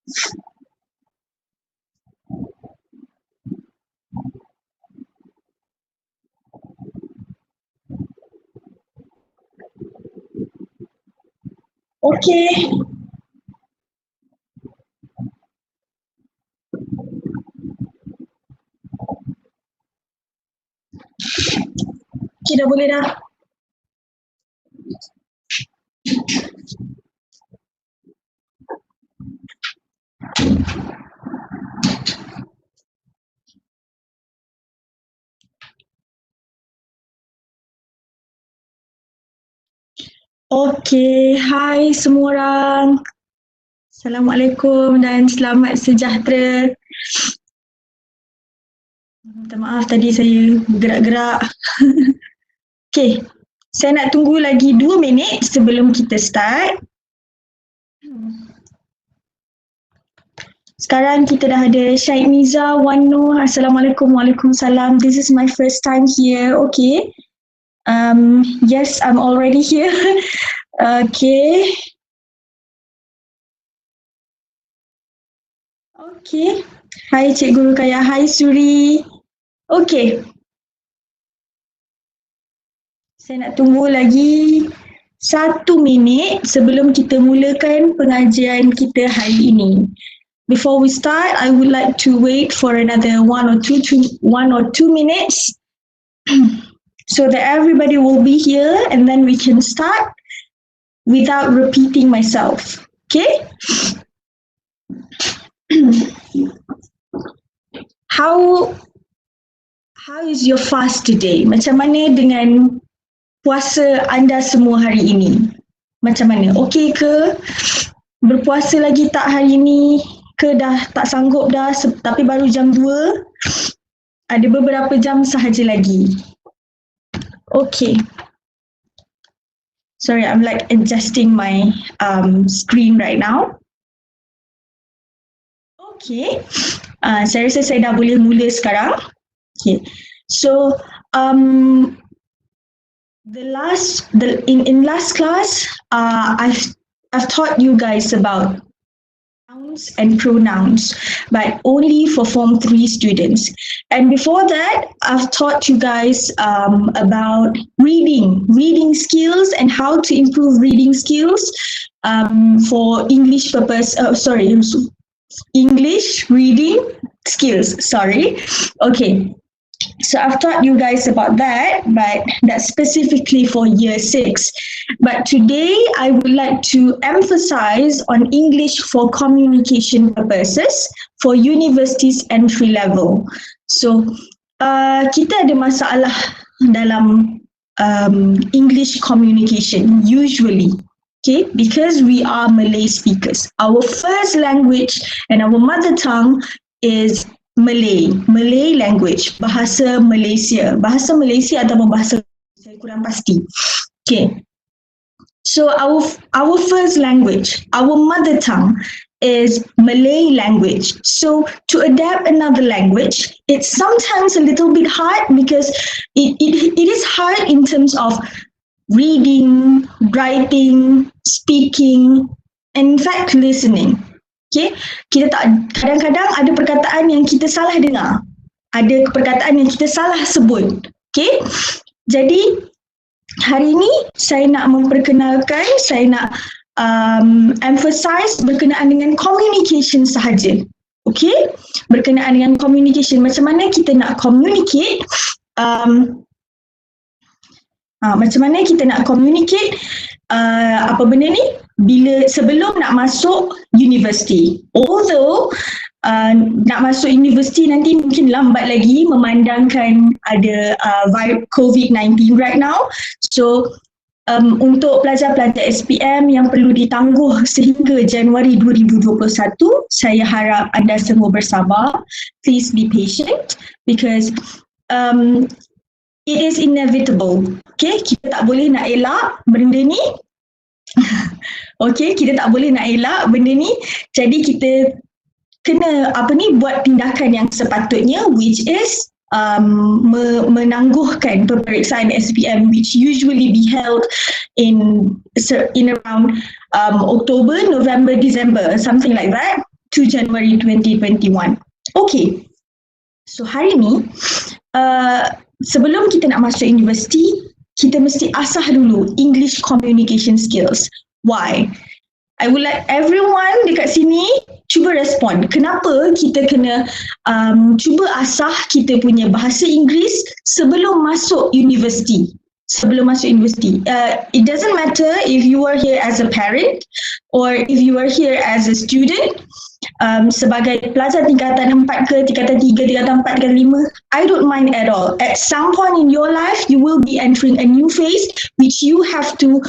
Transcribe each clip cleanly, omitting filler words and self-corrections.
Okay. Okay, dah boleh dah. Okay, hai semua orang. Assalamualaikum dan selamat sejahtera. Minta maaf tadi saya bergerak-gerak. Okay, saya nak tunggu lagi 2 minit sebelum kita start. Sekarang kita dah ada Syed Miza, Wan Nur. Assalamualaikum, Waalaikumsalam. This is my first time here. Okay. Yes, I'm already here. Okay. Okay. Hai Cikgu Ruqayya. Hai Suri. Okay. Saya nak tunggu lagi 1 minit sebelum kita mulakan pengajian kita hari ini. Before we start, I would like to wait for another 1 or 2 minutes so that everybody will be here and then we can start without repeating myself. Okay? How is your fast today? Macam mana dengan puasa anda semua hari ini? Macam mana? Okey ke? Berpuasa lagi tak hari ini? Ke dah tak sanggup dah tapi baru jam 2? Ada beberapa jam sahaja lagi. Okay. Sorry, I'm like adjusting my screen right now. Okay. Saya rasa saya dah boleh mula sekarang. Okay. So, in last class, I've taught you guys about nouns and pronouns, but only for Form 3 students. And before that, I've taught you guys about reading skills and how to improve reading skills for English purpose. English reading skills. Sorry. Okay. So I've taught you guys about that, but that's specifically for year 6. But today I would like to emphasize on English for communication purposes for universities entry level. So kita ada masalah dalam English communication usually. Okay, because we are Malay speakers. Our first language and our mother tongue is Malay language, bahasa Malaysia ataupun bahasa saya kurang pasti. Okay, so our first language, our mother tongue is Malay language. So to adapt another language, it's sometimes a little bit hard because it is hard in terms of reading, writing, speaking, and in fact listening. Okay, kadang-kadang ada perkataan yang kita salah dengar, ada perkataan yang kita salah sebut. Okay, jadi hari ini saya nak memperkenalkan, saya nak emphasize berkenaan dengan communication sahaja. Okay, berkenaan dengan communication, macam mana kita nak communicate, macam mana kita nak communicate apa benda ni sebelum nak masuk universiti. Although nak masuk universiti nanti mungkin lambat lagi memandangkan ada COVID-19 right now. So untuk pelajar-pelajar SPM yang perlu ditangguh sehingga Januari 2021, saya harap anda semua bersabar. Please be patient because it is inevitable. Okay, kita tak boleh nak elak benda ni. Okay, kita tak boleh nak elak benda ni. Jadi kita kena buat tindakan yang sepatutnya, which is menangguhkan peperiksaan SPM, which usually be held in around October, November, December, something like that. to January 2021. Okay, so hari ni sebelum kita nak masuk universiti, kita mesti asah dulu English communication skills. Why? I would like everyone dekat sini cuba respon. Kenapa kita kena cuba asah kita punya bahasa Inggeris sebelum masuk universiti? Sebelum masuk universiti. It doesn't matter if you are here as a parent or if you are here as a student. Sebagai pelajar tingkatan 4 ke, tingkatan 3, tingkatan 4, tingkatan 5, I don't mind at all. At some point in your life, you will be entering a new phase which you have to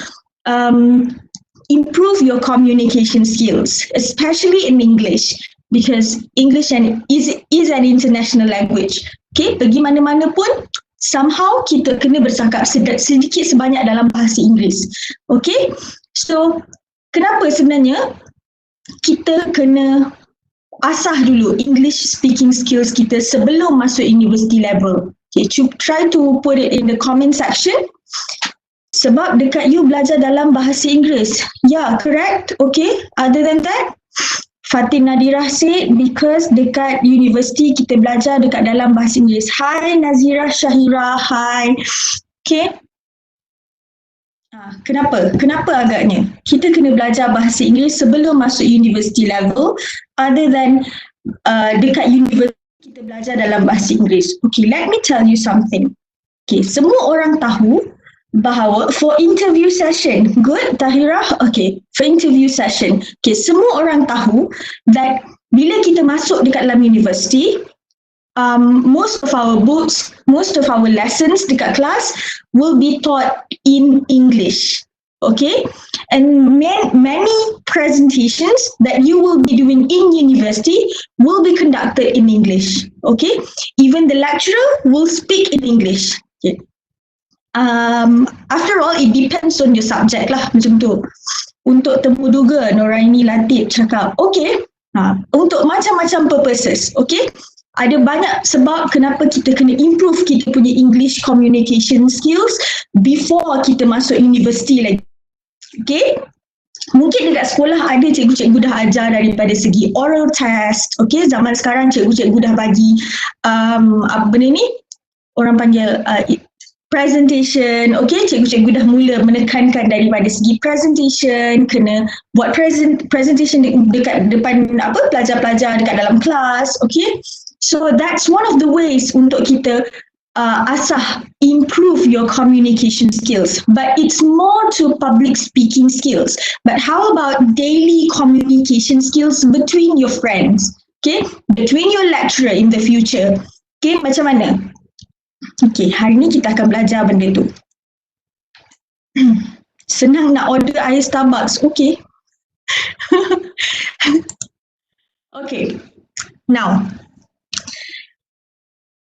improve your communication skills, especially in English, because English is an international language. Okay, pergi mana-mana pun, somehow kita kena bercakap sedikit sebanyak dalam bahasa Inggeris. Okay, so kenapa sebenarnya kita kena asah dulu English speaking skills kita sebelum masuk university level? Okay, try to put it in the comment section. Sebab dekat you belajar dalam bahasa Inggeris. Yeah, correct. Okay. Other than that, Fatin Nadirah said because dekat universiti kita belajar dekat dalam bahasa Inggeris. Hi Nazira Syahira, hi. Okay. Kenapa? Kenapa agaknya? Kita kena belajar bahasa Inggeris sebelum masuk university level other than dekat universiti kita belajar dalam bahasa Inggeris. Okay, let me tell you something. Okay, semua orang tahu bahawa for interview session, good Tahira? Okay, for interview session, okay, semua orang tahu that bila kita masuk dekat dalam universiti, most of our books, most of our lessons dekat kelas will be taught in English, okay? And many presentations that you will be doing in university will be conducted in English, okay? Even the lecturer will speak in English, okay? After all, it depends on your subject lah, macam tu. Untuk temu duga, Noraini Latif cakap, okay, untuk macam-macam purposes, okay? Ada banyak sebab kenapa kita kena improve kita punya English communication skills before kita masuk universiti lagi. Okay? Mungkin dekat sekolah ada cikgu-cikgu dah ajar daripada segi oral test, okay? Zaman sekarang cikgu-cikgu dah bagi apa benda ni? Orang panggil presentation, okay, cikgu-cikgu dah mula menekankan daripada segi presentation, kena buat presentation dekat depan pelajar-pelajar dekat dalam kelas, okay. So that's one of the ways untuk kita asah, improve your communication skills. But it's more to public speaking skills. But how about daily communication skills between your friends, okay, between your lecturer in the future, okay, macam mana? Okay, hari ni kita akan belajar benda tu. Senang nak order air Starbucks, okay. Okay, now,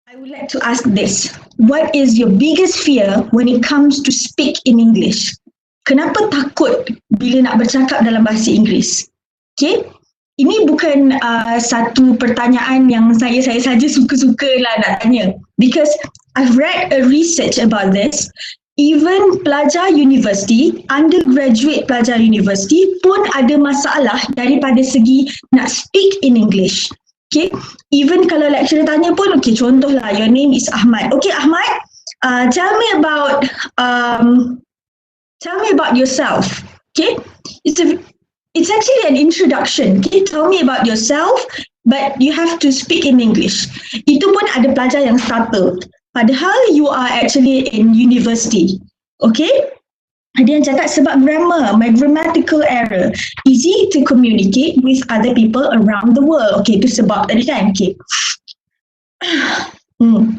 I would like to ask this. What is your biggest fear when it comes to speak in English? Kenapa takut bila nak bercakap dalam bahasa Inggeris? Okay, ini bukan satu pertanyaan yang saya saja suka-suka lah nak tanya. Because I've read a research about this. Even pelajar universiti, undergraduate pelajar universiti pun ada masalah daripada segi nak speak in English. Okay, even kalau lecturer tanya pun, okay, contohlah, your name is Ahmad. Okay, Ahmad, tell me about yourself. Okay, it's actually an introduction. Okay, tell me about yourself, but you have to speak in English. Itu pun ada pelajar yang struggle. Padahal you are actually in university. Okay? Ada yang cakap sebab grammar, my grammatical error. Easy to communicate with other people around the world. Okay, itu sebab tadi kan? Okay.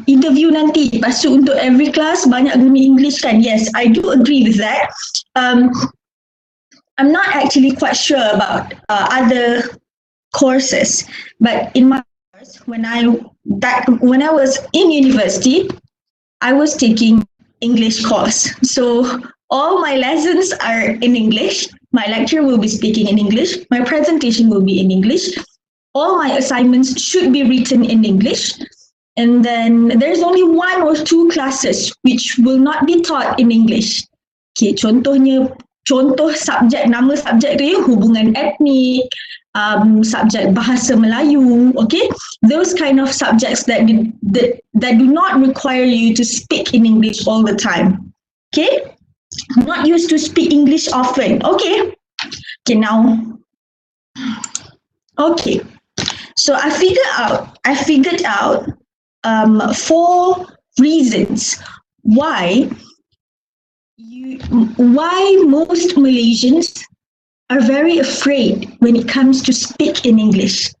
Interview nanti, lepas tu untuk every class banyak guna English kan? Yes, I do agree with that. I'm not actually quite sure about other courses, but in my course, when I was in university, I was taking English course. So all my lessons are in English. My lecturer will be speaking in English. My presentation will be in English. All my assignments should be written in English. And then there's only 1 or 2 classes which will not be taught in English. Okay, contohnya contoh subjek, nama subjek tu hubungan etnik, subjek bahasa Melayu, okay? Those kind of subjects that do not require you to speak in English all the time, okay? Not used to speak English often, okay? Okay, now, okay. So I figured out 4 reasons why most Malaysians are very afraid when it comes to speak in English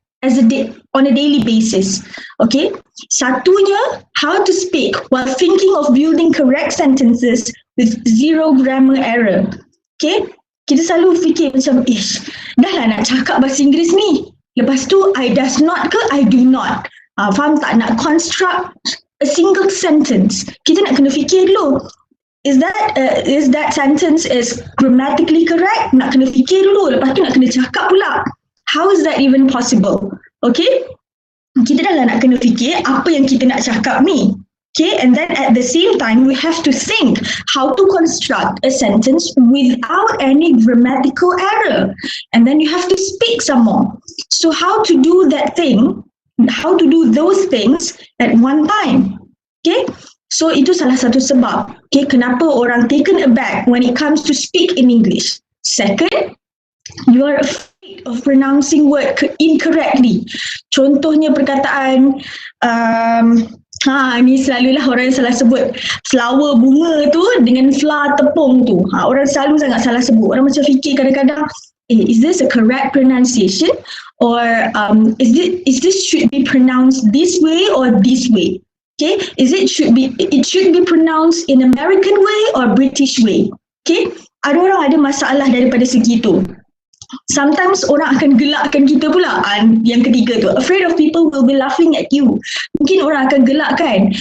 on a daily basis. Okay, satunya, how to speak while thinking of building correct sentences with 0 grammar error. Okay, kita selalu fikir macam, dah lah nak cakap bahasa Inggeris ni. Lepas tu, I does not ke I do not. Faham tak? Nak construct a single sentence. Kita nak kena fikir dulu. Is that sentence is grammatically correct? Nak kena fikir dulu. Lepas tu nak kena cakap pula. How is that even possible? Okay? Kita dah lah nak kena fikir apa yang kita nak cakap ni. Okay, and then at the same time, we have to think how to construct a sentence without any grammatical error. And then you have to speak some more. So how to do that thing, how to do those things at one time. Okay, so itu salah satu sebab. Okay, kenapa orang taken aback when it comes to speak in English. Second, you are afraid of pronouncing word incorrectly. Contohnya perkataan, ni selalulah orang yang salah sebut flower bunga tu dengan flour tepung tu. Orang selalu sangat salah sebut. Orang macam fikir kadang-kadang, is this a correct pronunciation? Or is this should be pronounced this way or this way? Okay, it should be pronounced in American way or British way. Okay, ada orang ada masalah daripada segi tu. Sometimes orang akan gelakkan kita pula. Yang ketiga tu, afraid of people will be laughing at you. Mungkin orang akan gelakkan.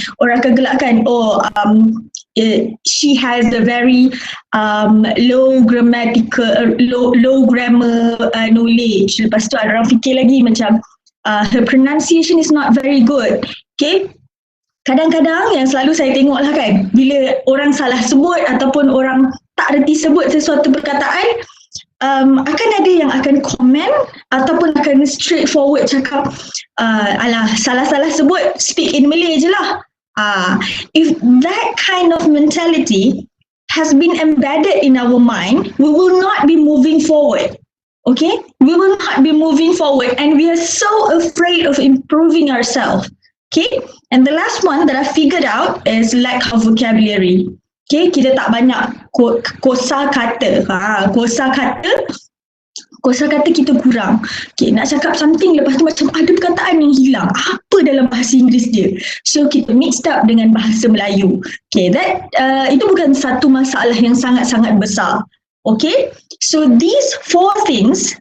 She has a very low grammar knowledge. Lepas tu ada orang fikir lagi macam her pronunciation is not very good. Okay, kadang-kadang yang selalu saya tengok lah kan, bila orang salah sebut ataupun orang tak reti sebut sesuatu perkataan, akan ada yang akan komen ataupun akan straightforward cakap, alah salah-salah sebut, speak in Malay je lah. If that kind of mentality has been embedded in our mind, we will not be moving forward. Okay, we will not be moving forward, and we are so afraid of improving ourselves. Okay, and the last one that I figured out is lack of vocabulary. Okay, kita tak banyak kosa kata. Kosa kata kita kurang. Okay, nak cakap something lepas tu macam ada perkataan yang hilang. Apa dalam bahasa Inggeris dia? So kita mixed up dengan bahasa Melayu. Okay, itu bukan satu masalah yang sangat-sangat besar. Okay, so these 4 things,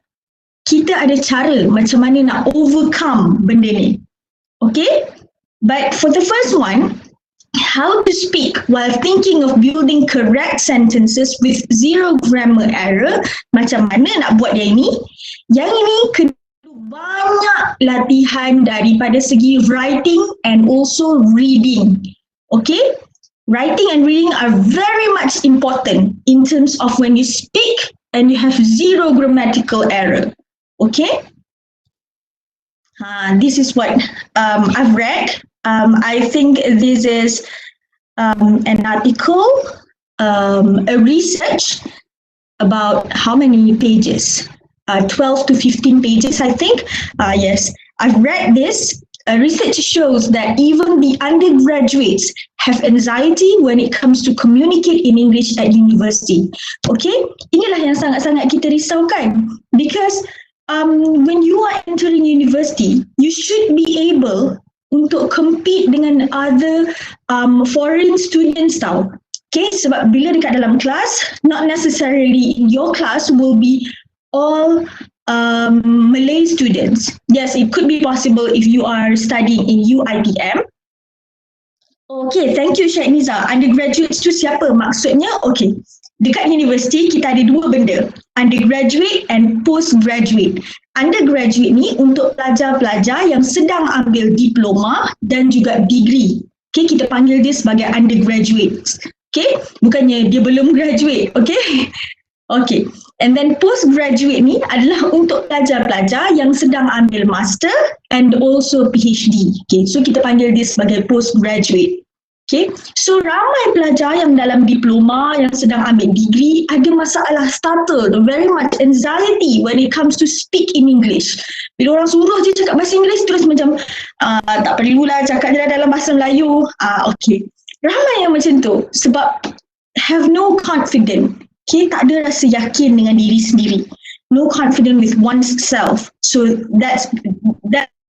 kita ada cara macam mana nak overcome benda ni. Okay, but for the first one, how to speak while thinking of building correct sentences with 0 grammar error. Macam mana nak buat yang ini? Yang ini kena banyak latihan daripada segi writing and also reading. Okay? Writing and reading are very much important in terms of when you speak and you have 0 grammatical error. Okay? This is what I've read. I think this is an article, a research about how many pages? 12 to 15 pages, I think. Yes, I've read this. Research shows that even the undergraduates have anxiety when it comes to communicate in English at university. Okay, inilah yang sangat-sangat kita risaukan, because when you are entering university, you should be able untuk compete dengan other foreign students tau. Okay, sebab bila dekat dalam kelas, not necessarily in your class will be all Malay students. Yes, it could be possible if you are studying in UiTM. Okay, thank you Syed Niza. Undergraduates tu siapa maksudnya? Okay, dekat universiti kita ada 2 benda, undergraduate and postgraduate. Undergraduate ni untuk pelajar-pelajar yang sedang ambil diploma dan juga degree. Okay, kita panggil dia sebagai undergraduate. Okay, bukannya dia belum graduate. Okay, Okay, and then postgraduate ni adalah untuk pelajar-pelajar yang sedang ambil master and also PhD. Okay, so kita panggil dia sebagai postgraduate. Okay, so ramai pelajar yang dalam diploma, yang sedang ambil degree ada masalah startle, very much anxiety when it comes to speak in English. Bila orang suruh je cakap bahasa Inggeris terus macam tak perlulah cakap je dalam bahasa Melayu. Okay, ramai yang macam tu sebab have no confidence. Okay, tak ada rasa yakin dengan diri sendiri. No confidence with oneself. So that's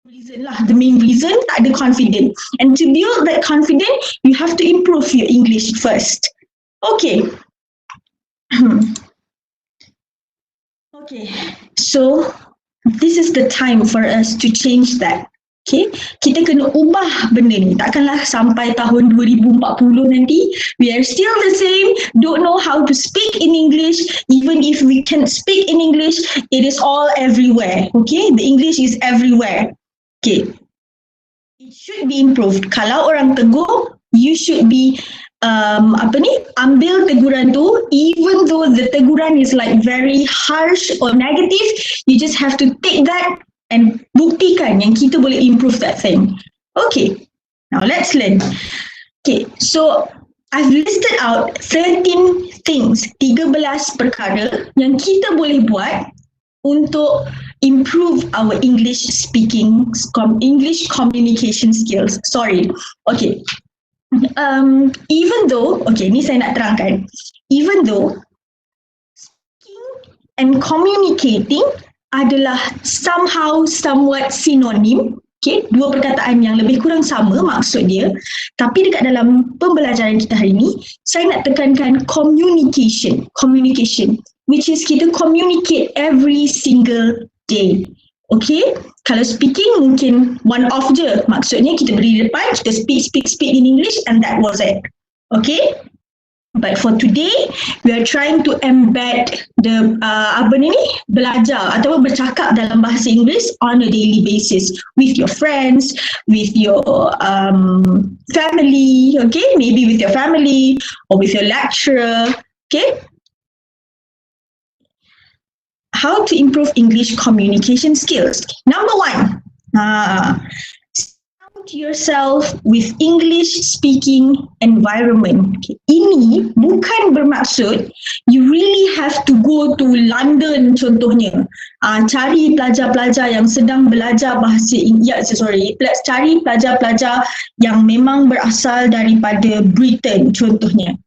reason lah, the main reason, tak ada confidence. And to build that confidence, you have to improve your English first. Okay. Okay, so this is the time for us to change that. Okay, kita kena ubah benda ni. Takkanlah sampai tahun 2040 nanti, we are still the same, don't know how to speak in English. Even if we can speak in English, it is all everywhere. Okay, the English is everywhere. Okay, it should be improved. Kalau orang tegur, you should be ambil teguran tu, even though the teguran is like very harsh or negative, you just have to take that and buktikan yang kita boleh improve that thing. Okay, now let's learn. Okay, so I've listed out 13 things, 13 perkara yang kita boleh buat untuk improve our English speaking, English communication skills. Sorry. Okay. Even though, okay, ni saya nak terangkan. Even though speaking and communicating adalah somehow somewhat synonym, okay, dua perkataan yang lebih kurang sama maksud dia, tapi dekat dalam pembelajaran kita hari ini, saya nak tekankan communication, which is kita communicate every single day. Okay, kalau speaking mungkin one off je, maksudnya kita berdiri depan, kita speak in English and that was it. Okay, but for today we are trying to embed the belajar atau bercakap dalam bahasa Inggeris on a daily basis with your friends, with your family, okay, maybe with your family or with your lecturer. Okay, how to improve English communication skills. Number 1, surround yourself with English speaking environment. Okay. Ini bukan bermaksud you really have to go to London contohnya. Cari pelajar-pelajar yang sedang belajar bahasa cari pelajar-pelajar yang memang berasal daripada Britain contohnya.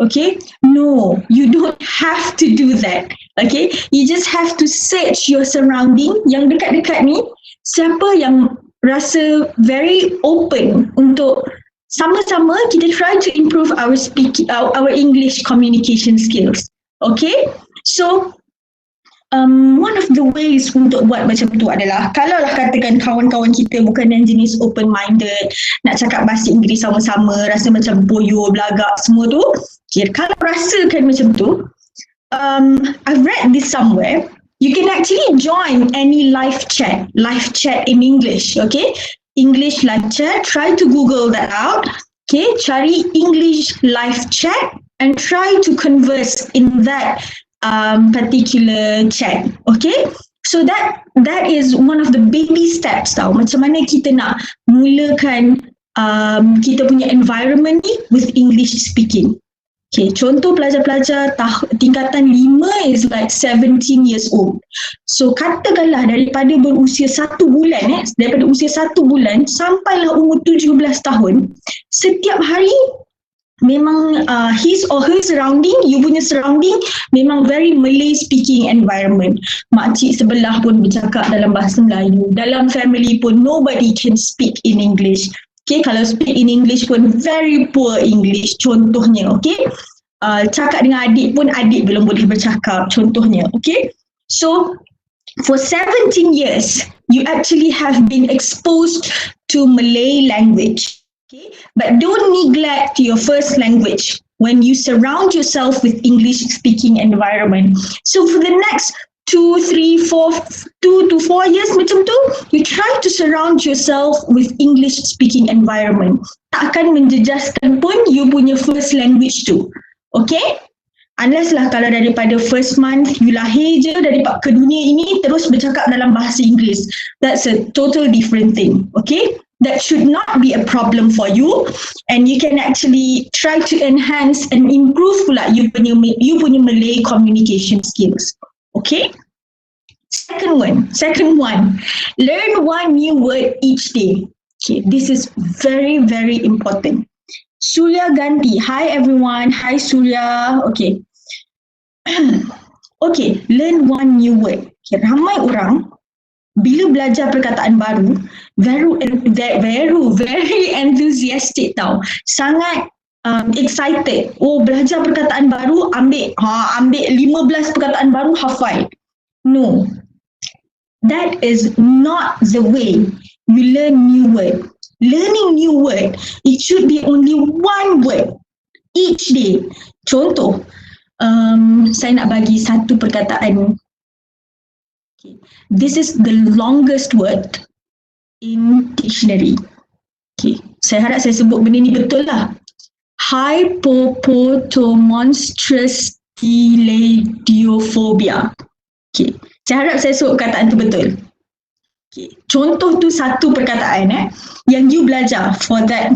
Okay, no, you don't have to do that. Okay, you just have to search your surrounding. Yang dekat-dekat ni, siapa yang rasa very open untuk sama-sama kita try to improve our speaking, our English communication skills. Okay, so one of the ways untuk buat macam tu adalah, kalaulah katakan kawan-kawan kita bukan yang jenis open-minded, nak cakap bahasa Inggeris sama-sama, rasa macam boyo, belagak semua tu, okay, kalau rasakan macam tu, I've read this somewhere, you can actually join any live chat in English, okay? English live chat, try to Google that out, okay? Cari English live chat and try to converse in that particular chat, okay? So that is one of the baby steps tau, macam mana kita nak mulakan kita punya environment ni with English speaking. Okay, contoh pelajar-pelajar tingkatan 5 is like 17 years old. So katakanlah daripada berusia 1 bulan daripada usia 1 bulan sampailah umur 17 tahun, setiap hari memang his or her surrounding, you punya surrounding memang very Malay speaking environment. Makcik sebelah pun bercakap dalam bahasa Melayu. Dalam family pun nobody can speak in English. Okay, kalau speak in English pun very poor English contohnya, okay. Cakap dengan adik pun adik belum boleh bercakap contohnya, okay. So for 17 years you actually have been exposed to Malay language. Okay? But don't neglect your first language when you surround yourself with English speaking environment. So for the next 2 to 4 years macam tu, you try to surround yourself with English speaking environment. Tak akan menjejaskan pun you punya first language tu. Okay? Unless lah kalau daripada first month you lahir je daripada ke dunia ini terus bercakap dalam bahasa Inggeris. That's a total different thing. Okay? That should not be a problem for you, and you can actually try to enhance and improve pula you punya Malay communication skills. Okay? Second one, learn one new word each day. Okay, this is very, very important. Surya ganti. Hi everyone. Hi Surya. Okay. Okay, learn one new word. Okay, ramai orang bila belajar perkataan baru, very enthusiastic tau. Sangat excited. Oh, belajar perkataan baru, ambil 15 perkataan baru hafal. No. That is not the way you learn new word. Learning new word, it should be only one word each day. Contoh, saya nak bagi satu perkataan. Okay. This is the longest word in dictionary. Okay. Saya harap saya sebut benda ni betul lah. Hypopotomonstrostiliophobia. Okay. Saya harap saya sebut perkataan tu betul. Okay. Contoh tu satu perkataan yang you belajar for that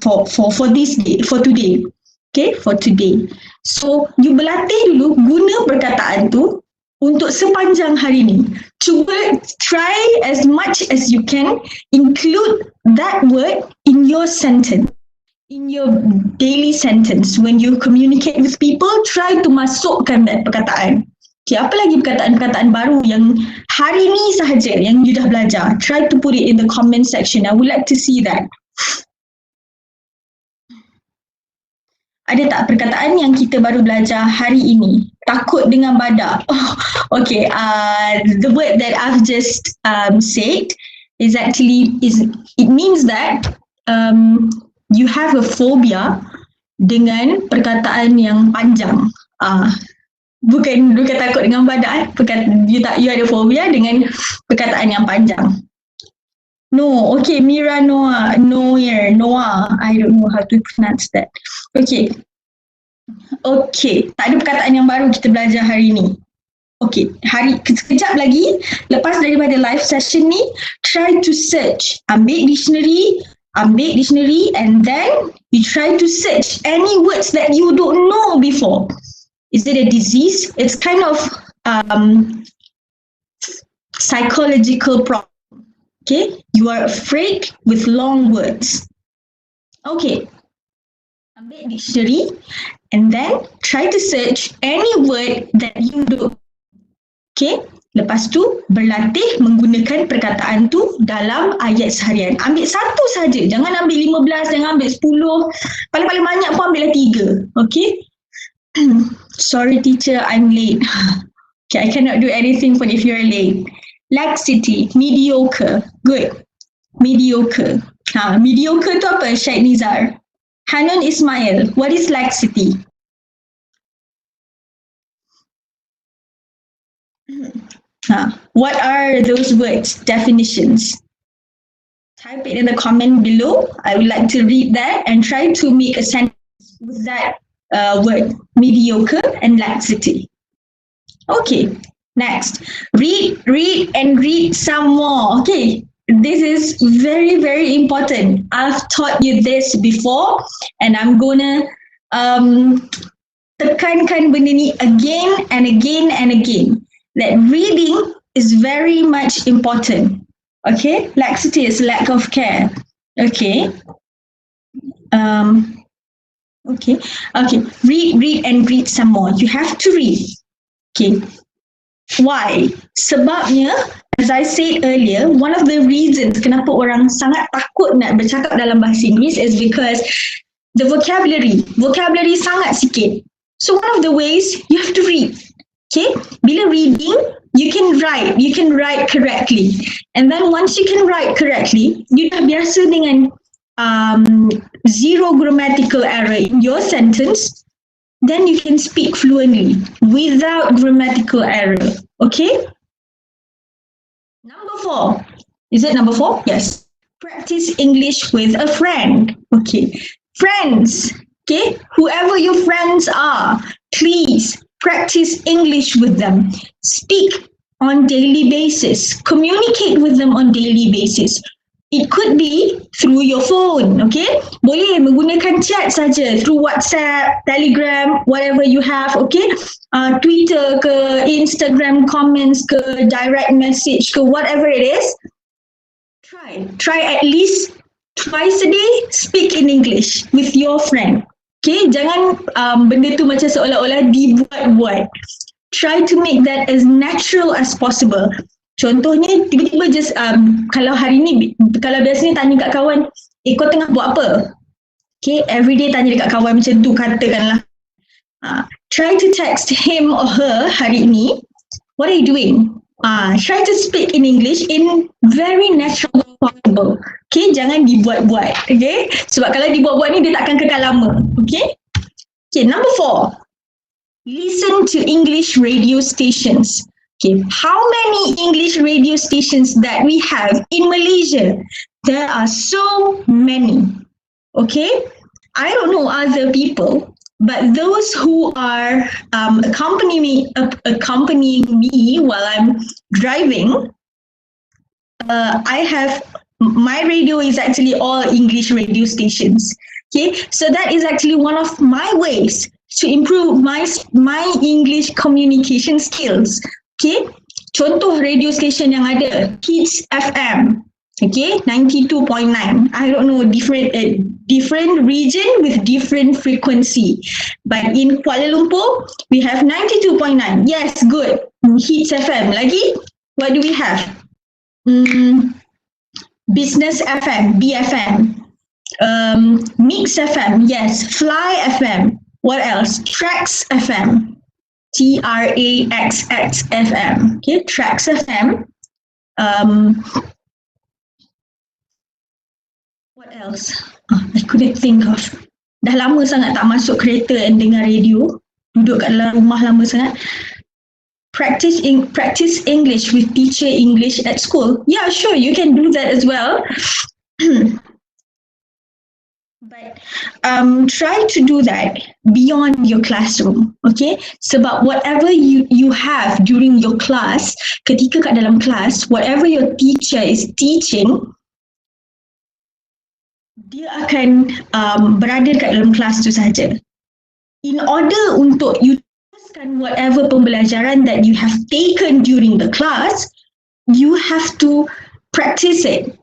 for this day, for today. Okay, for today. So you berlatih dulu guna perkataan tu untuk sepanjang hari ni. Cuba try as much as you can include that word in your sentence. In your daily sentence, when you communicate with people, try to masukkan that perkataan. Okay, apa lagi perkataan-perkataan baru yang hari ni sahaja yang you dah belajar? Try to put it in the comment section. I would like to see that. Ada tak perkataan yang kita baru belajar hari ini? Takut dengan badak. Oh, okay, the word that I've just said is actually, it means that you have a phobia dengan perkataan yang panjang. Bukan takut dengan badak, you ada phobia dengan perkataan yang panjang. No, okay, Mira Noah, I don't know how to pronounce that. Okay, tak ada perkataan yang baru kita belajar hari ni. Okay, sekejap lagi, lepas daripada live session ni, try to search, ambil dictionary, and then you try to search any words that you don't know before. Is it a disease? It's kind of psychological problem. Okay, you are afraid with long words. Okay, ambil dictionary and then try to search any word that you don't. Okay, lepas tu berlatih menggunakan perkataan tu dalam ayat seharian. Ambil satu saja, jangan ambil 15, jangan ambil 10. Paling-paling banyak pun ambillah 3. Okay. Sorry teacher, I'm late. Okay, I cannot do anything for if you're late. Laxity, mediocre, good. Mediocre. Mediocre tu apa, Syed Nizar? Hanun Ismail, what is laxity? What are those words, definitions? Type it in the comment below. I would like to read that and try to make a sentence with that word, mediocre and laxity. Okay, next. Read and read some more. Okay, this is very, very important. I've taught you this before and I'm gonna tekankan benda ni again and again and again. That reading is very much important. Okay, laxity is lack of care. Okay. Okay. Read and read some more. You have to read. Okay. Why? Sebabnya, as I said earlier, one of the reasons kenapa orang sangat takut nak bercakap dalam bahasa Inggeris is because the vocabulary sangat sikit. So one of the ways you have to read. Okay? Bila reading, you can write correctly. And then once you can write correctly, you dah biasa dengan zero grammatical error in your sentence, then you can speak fluently without grammatical error. Okay? Number 4. Is it number 4? Yes. Practice English with a friend. Okay. Friends. Okay, whoever your friends are, please practice English with them. Speak on daily basis. Communicate with them on daily basis. It could be through your phone, okay? Boleh menggunakan chat saja through WhatsApp, Telegram, whatever you have, okay? Twitter ke, Instagram comments ke, direct message ke, whatever it is. Try at least twice a day, speak in English with your friend. Okay, jangan benda tu macam seolah-olah dibuat-buat. Try to make that as natural as possible. Contohnya, tiba-tiba just, kalau hari ni, kalau biasanya tanya kat kawan, kau tengah buat apa? Okay, everyday tanya dekat kawan macam tu, katakanlah. Try to text him or her hari ni, what are you doing? Try to speak in English in very natural possible. Okay, jangan dibuat-buat. Okay, sebab kalau dibuat-buat ni dia takkan kekal lama. Okay. Okay, number 4. Listen to English radio stations. Okay, how many English radio stations that we have in Malaysia? There are so many. Okay, I don't know other people, but those who are accompanying me while I'm driving, I have my radio is actually all English radio stations. Okay, so that is actually one of my ways to improve my English communication skills. Okay, contoh radio station yang ada, Hits FM. Okay, 92.9. I don't know, different region with different frequency. But in Kuala Lumpur, we have 92.9. Yes, good. Hits FM. Lagi, what do we have? Business FM, BFM. Mix FM, yes. Fly FM. What else? Trax FM. TRAXX FM. Okay, Trax FM. What else? I couldn't think of. Dah lama sangat tak masuk kereta dan dengar radio. Duduk kat dalam rumah lama sangat. Practice English with teacher English at school. Yeah, sure, you can do that as well. But try to do that beyond your classroom, okay? Sebab whatever you have during your class, ketika kat dalam kelas, whatever your teacher is teaching, dia akan berada kat dalam kelas tu saja. In order untuk you teruskan whatever pembelajaran that you have taken during the class, you have to practice it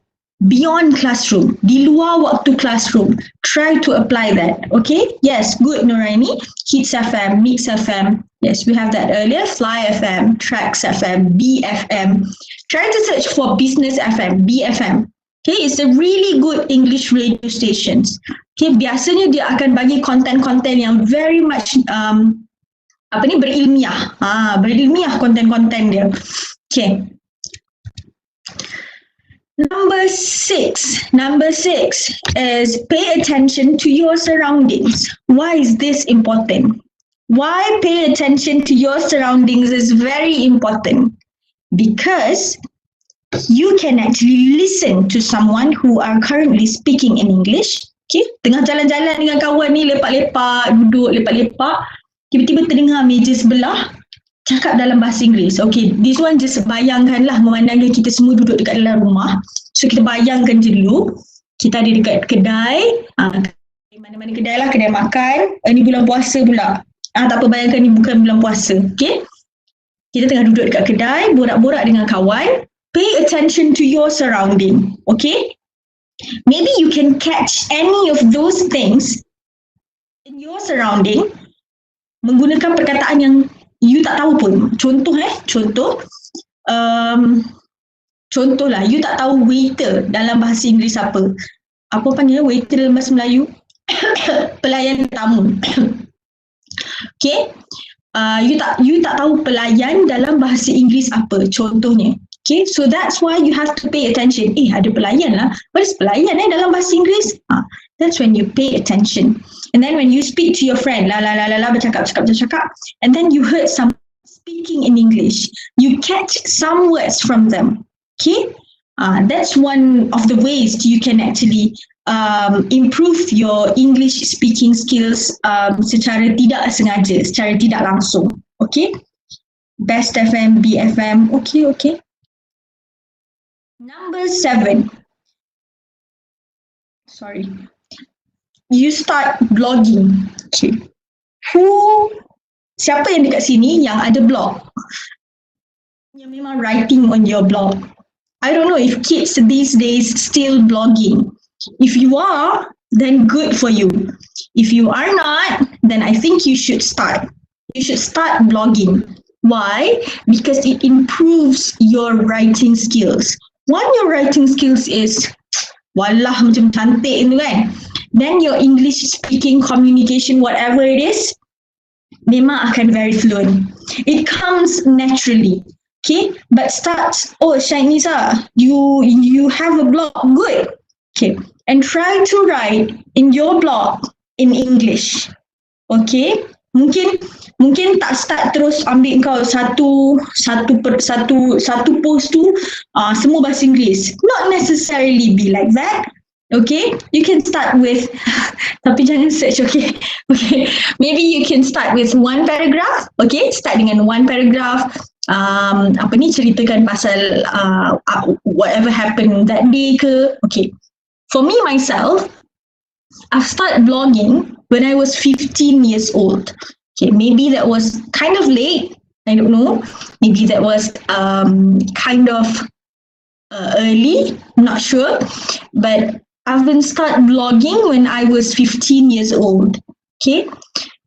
beyond classroom, di luar waktu classroom. Try to apply that, okay? Yes, good Nuraini. Hits FM, Mix FM. Yes, we have that earlier. Fly FM, Trax FM, BFM. Try to search for Business FM, BFM. Okay, it's a really good English radio stations. Okay, biasanya dia akan bagi konten-konten yang very much berilmiah. Berilmiah konten-konten dia. Okay. Number six is pay attention to your surroundings. Why is this important? Why pay attention to your surroundings is very important? Because you can actually listen to someone who are currently speaking in English. Okay, tengah jalan-jalan dengan kawan ni, lepak-lepak, duduk lepak-lepak, tiba-tiba terdengar meja sebelah cakap dalam bahasa Inggeris. Okay, this one just bayangkanlah memandangkan kita semua duduk dekat dalam rumah. So kita bayangkan je dulu, kita ada dekat kedai, mana-mana kedai lah, kedai makan, ni bulan puasa pula. Tak apa, bayangkan ni bukan bulan puasa. Okay, kita tengah duduk dekat kedai, borak-borak dengan kawan. Pay attention to your surrounding, okay? Maybe you can catch any of those things in your surrounding menggunakan perkataan yang you tak tahu pun. Contoh lah, you tak tahu waiter dalam bahasa Inggeris apa. Apa panggil waiter dalam bahasa Melayu? Pelayan tamu. Okay? You tak tahu pelayan dalam bahasa Inggeris apa, contohnya. Okay, so that's why you have to pay attention. Ada pelayan lah. What is pelayan dalam bahasa Inggeris? That's when you pay attention. And then when you speak to your friend, bercakap, and then you heard some speaking in English, you catch some words from them. Okay, that's one of the ways you can actually improve your English speaking skills secara tidak sengaja, secara tidak langsung. Okay? Best FM, BFM. Okay, okay. Number 7. Sorry. You start blogging. Okay. Siapa yang dekat sini yang ada blog? Yang memang writing on your blog. I don't know if kids these days still blogging. If you are, then good for you. If you are not, then I think you should start. You should start blogging. Why? Because it improves your writing skills. One, your writing skills is wallah macam cantik itu kan. Then your English speaking, communication, whatever it is, memang akan very fluent. It comes naturally. Okay, but start. Oh, Shainisa, you have a blog. Good. Okay, and try to write in your blog in English. Okay, mungkin tak start terus ambil kau satu post tu semua bahasa Inggeris. Not necessarily be like that. Okay, you can start with tapi jangan search. Okay, maybe you can start with one paragraph. Okay, start dengan one paragraph. Ceritakan pasal whatever happened that day ke. Okay, for me myself, I've started blogging when I was 15 years old. Okay, maybe that was kind of late. I don't know. Maybe that was kind of early. I'm not sure. But I've been start blogging when I was 15 years old. Okay.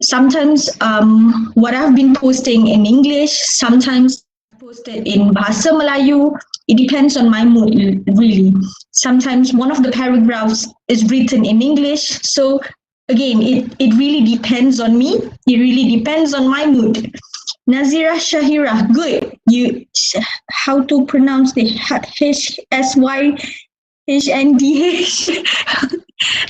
Sometimes what I've been posting in English, sometimes posted in Bahasa Melayu. It depends on my mood, really. Sometimes one of the paragraphs is written in English. So again, it really depends on me. It really depends on my mood. Nazira Shahira, good. How to pronounce the HSYHNDH?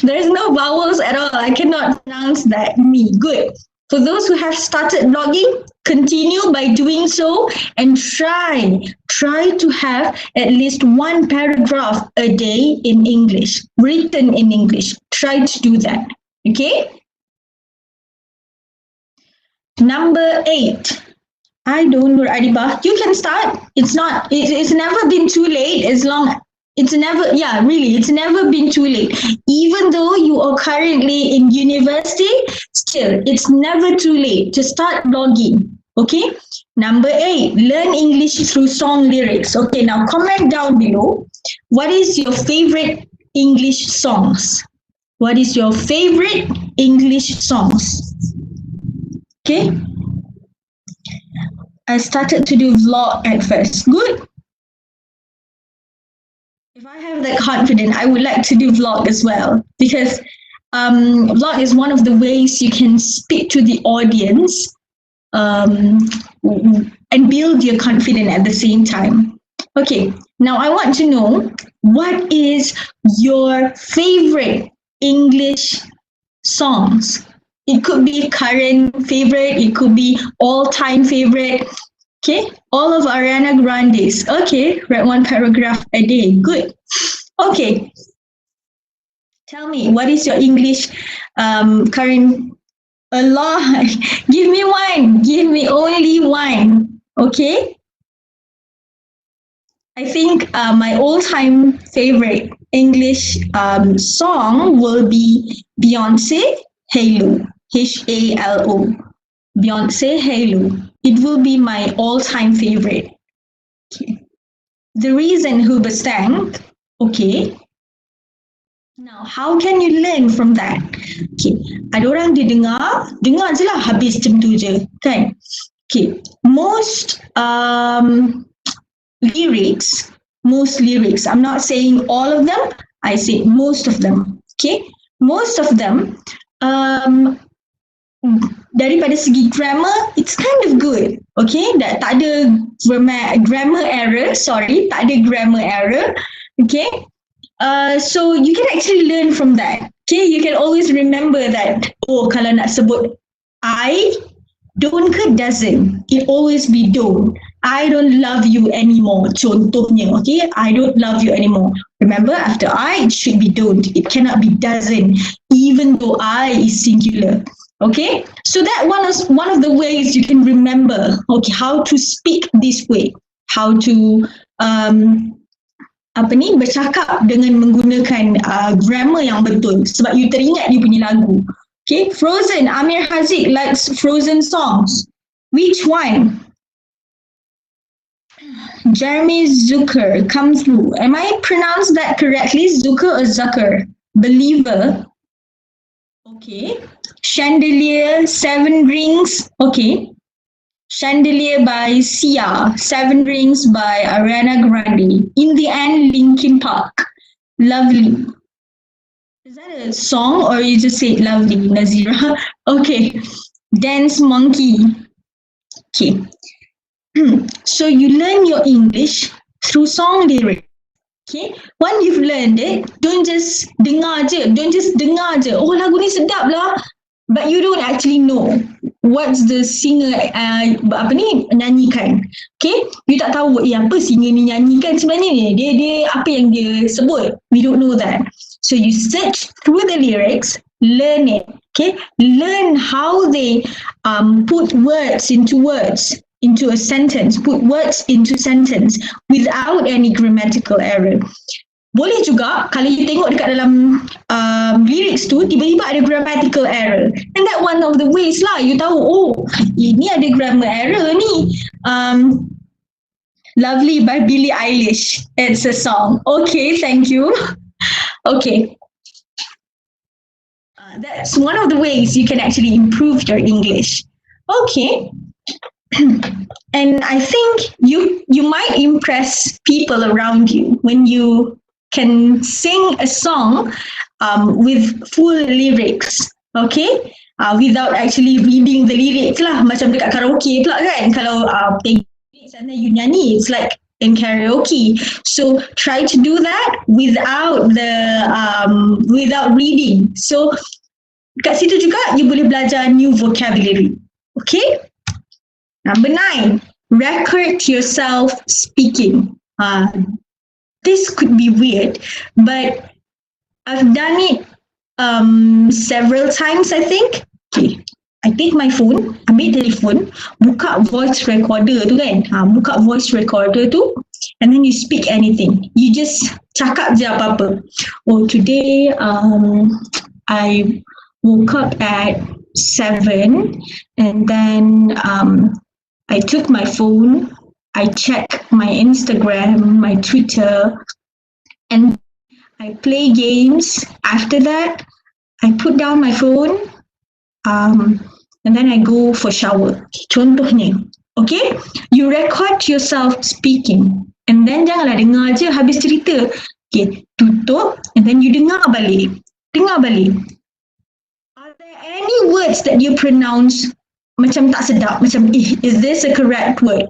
There's no vowels at all. I cannot pronounce that. Me, good. For those who have started blogging, continue by doing so and try to have at least one paragraph a day in English, written in English. Try to do that. Okay? Number 8. I don't know, Adiba. You can start. It's never been too late it's never been too late. Even though you are currently in university, still, it's never too late to start blogging. Okay? Number 8, learn English through song lyrics. Okay, now comment down below. What is your favorite English songs? What is your favorite English songs? Okay? I started to do vlog at first. Good. If I have that confidence, I would like to do vlog as well, because vlog is one of the ways you can speak to the audience and build your confidence at the same time. Okay, now I want to know, what is your favorite English songs? It could be current favorite, it could be all-time favorite. Okay, all of Ariana Grande's. Okay, write one paragraph a day. Good. Okay. Tell me, what is your English current? Allah, give me one. Give me only one. Okay. I think my all-time favorite English song will be Beyonce, Halo. Halo. Beyonce, Halo. It will be my all-time favorite. Okay. The reason Huber sang. Okay. Now, how can you learn from that? Okay. Ada orang dia dengar je lah habis macam tu je, kan? Okay. Most lyrics, I'm not saying all of them, I say most of them. Okay. Most of them, daripada segi grammar, it's kind of good. Okay, tak ada grammar error. Tak ada grammar error. Okay, so you can actually learn from that. Okay, you can always remember that. Oh, kalau nak sebut I, don't ke doesn't, it always be don't. I don't love you anymore. Contohnya, okay? I don't love you anymore. Remember, after I, it should be don't. It cannot be doesn't, even though I is singular. Okay? So that one of the ways you can remember, okay, how to speak this way. How to bercakap dengan menggunakan grammar yang betul sebab you teringat you punya lagu. Okay, Frozen. Amir Haziq likes Frozen songs. Which one? Jeremy Zucker come through. Am I pronounced that correctly? Zucker or Zucker? Believer. Okay. Chandelier, Seven Rings. Okay. Chandelier by Sia. Seven Rings by Ariana Grande. In the End, Linkin Park. Lovely. Is that a song or you just say lovely, Nazira? Okay. Dance Monkey. Okay. So you learn your English through song lyrics. Okay, when you've learned it, don't just dengar je. Oh, lagu ni sedap lah. But you don't actually know what's the singer nyanyikan. Okay, you tak tahu apa singer ni nyanyikan sebenarnya ni. Dia apa yang dia sebut. We don't know that. So you search through the lyrics, learn it. Okay, learn how they put words into a sentence, put words into sentence without any grammatical error. Boleh juga kalau you tengok dekat dalam lyrics tu tiba-tiba ada grammatical error. And that one of the ways lah you tahu, oh, ini ada grammar error ni. Lovely by Billie Eilish. It's a song. Okay, thank you. Okay. That's one of the ways you can actually improve your English. Okay. And I think you might impress people around you when you can sing a song with full lyrics, okay? Without actually reading the lyrics lah, macam dekat karaoke pula kan. Kalau lyrics and then you nyanyi, it's like in karaoke. So try to do that without without reading. So kat situ juga you boleh belajar new vocabulary, okay? Number 9, record yourself speaking. This could be weird, but I've done it several times, I think. Okay, I take my phone, ambil telefon, buka voice recorder tu kan. Buka voice recorder tu, and then you speak anything. You just cakap je apa-apa. Oh, today I woke up at 7 and then I took my phone, I checked my Instagram, my Twitter, and I play games. After that, I put down my phone, and then I go for shower. Contohnya, okay? You record yourself speaking, and then janganlah dengar je habis cerita. Okay, tutup, and then you dengar balik. Are there any words that you pronounce macam tak sedap, macam is this a correct word?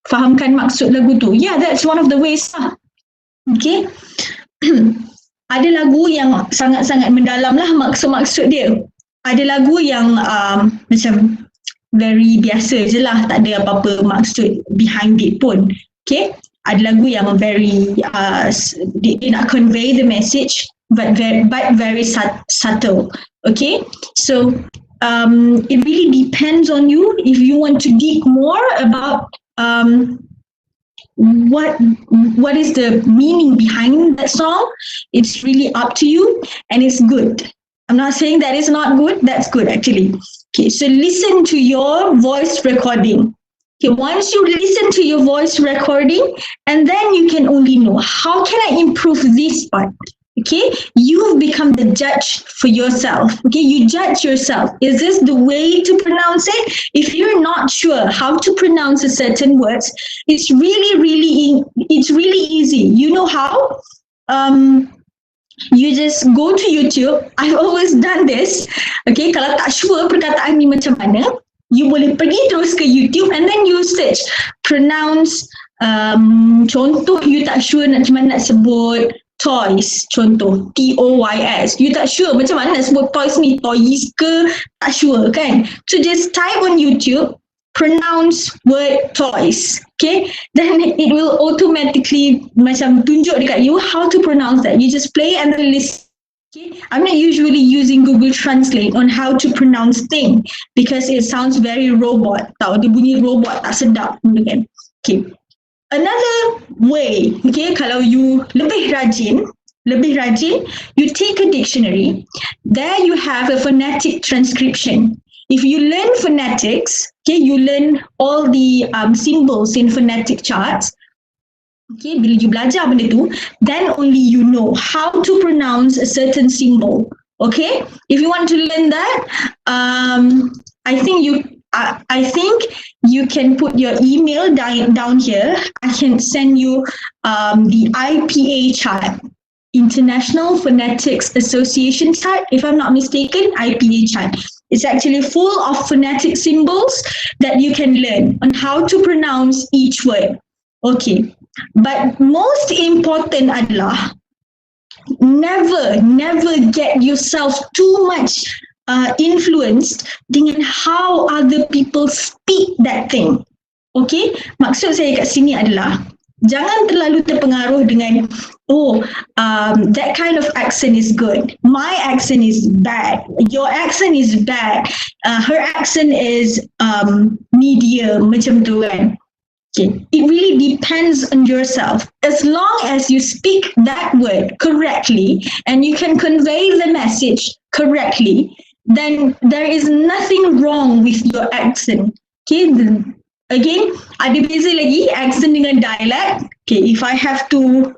Fahamkan maksud lagu tu. Yeah, that's one of the ways lah. Okay. Ada lagu yang sangat-sangat mendalam lah maksud-maksud dia. Ada lagu yang macam very biasa je lah, tak ada apa-apa maksud behind it pun. Okay. Ada lagu yang very dia nak convey the message but very subtle. Okay. So it really depends on you if you want to dig more about what is the meaning behind that song. It's really up to you, and it's good. I'm not saying that it's not good, that's good actually. Okay, so listen to your voice recording. Okay, once you listen to your voice recording, and then you can only know, how can I improve this part? Okay, you've become the judge for yourself. Okay, you judge yourself. Is this the way to pronounce it? If you're not sure how to pronounce a certain words, it's really easy. You know how? You just go to YouTube. I've always done this. Okay, kalau tak sure perkataan ni macam mana, you boleh pergi terus ke YouTube and then you search pronounce. Contoh you tak sure macam mana nak sebut toys, contoh TOYS. You tak sure macam mana nak sebut toys ni, toys ke, tak sure kan? So just type on YouTube pronounce word twice. Okay, then it will automatically macam tunjuk dekat you how to pronounce that. You just play and then listen. Okay, I'm not usually using Google Translate on how to pronounce thing because it sounds very robot. Tahu dia bunyi robot tak sedap kan. Okay. Another way, okay, kalau you lebih rajin, you take a dictionary. There you have a phonetic transcription. If you learn phonetics, okay, you learn all the symbols in phonetic charts. Okay, bila you belajar benda tu, then only you know how to pronounce a certain symbol. Okay, if you want to learn that, I think you can put your email down here. I can send you the IPA chart, International Phonetics Association chart, if I'm not mistaken, IPA chart. It's actually full of phonetic symbols that you can learn on how to pronounce each word. Okay. But most important adalah never get yourself too much influenced dengan how other people speak that thing. Okay, maksud saya kat sini adalah jangan terlalu terpengaruh dengan that kind of accent is good, my accent is bad, your accent is bad, her accent is medium, macam tu kan. Okay. It really depends on yourself. As long as you speak that word correctly and you can convey the message correctly, then there is nothing wrong with your accent. Okay. Again, ada beza lagi accent dengan dialect. Okay, if I have to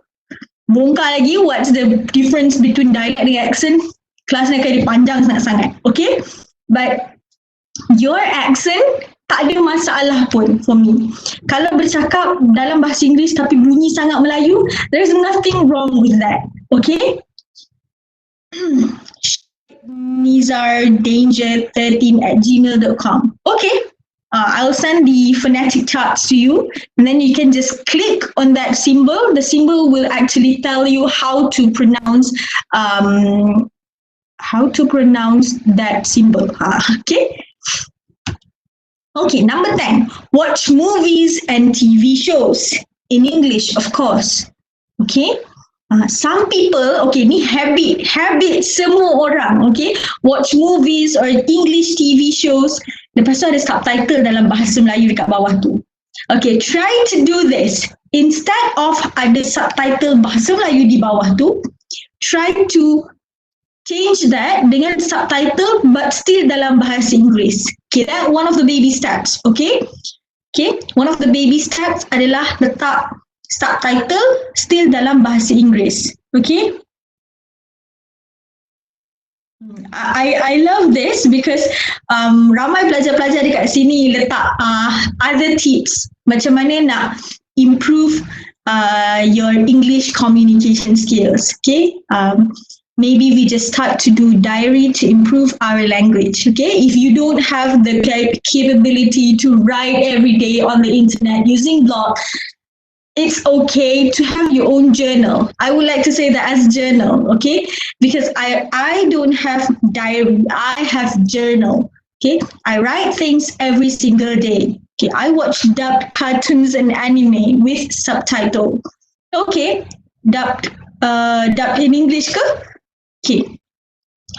bongkar lagi what's the difference between dialect and accent, kelas ni akan panjang sangat-sangat. Okay, but your accent tak ada masalah pun for me. Kalau bercakap dalam bahasa Inggeris tapi bunyi sangat Melayu, there's nothing wrong with that. Okay? nizardanger13@gmail.com. Okay. I'll send the phonetic charts to you and then you can just click on that symbol. The symbol will actually tell you how to pronounce that symbol. Okay? Okay, number 10, watch movies and TV shows in English, of course. Okay, some people, okay, ni habit semua orang, okay, watch movies or English TV shows, lepas tu ada subtitle dalam bahasa Melayu dekat bawah tu. Okay, try to do this. Instead of ada subtitle bahasa Melayu di bawah tu, try to change that dengan subtitle but still dalam bahasa Inggeris. Okay, that one of the baby steps. Okay, one of the baby steps adalah letak subtitle still dalam bahasa Inggeris. Okay, I love this because ramai pelajar-pelajar dekat sini letak other tips macam mana nak improve your English communication skills. Okay, maybe we just start to do diary to improve our language. Okay, if you don't have the capability to write every day on the internet using blog, it's okay to have your own journal. I would like to say that as journal, okay? Because I don't have diary, I have journal. Okay, I write things every single day. Okay, I watch dubbed cartoons and anime with subtitle. Okay, dubbed in English ke? Okay,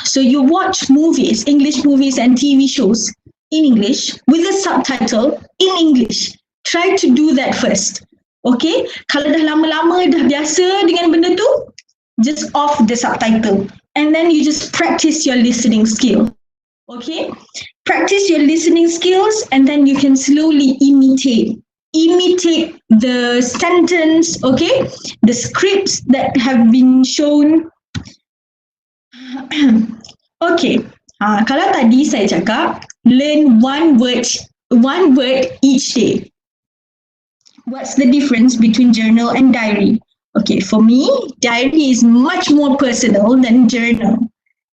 so you watch movies, English movies and TV shows in English with a subtitle in English. Try to do that first. Okay, kalau dah lama-lama dah biasa dengan benda tu, just off the subtitle and then you just practice your listening skill. Okay, practice your listening skills and then you can slowly imitate the sentence, okay, the scripts that have been shown. Okay, kalau tadi saya cakap learn one word each day. What's the difference between journal and diary? Okay, for me, diary is much more personal than journal.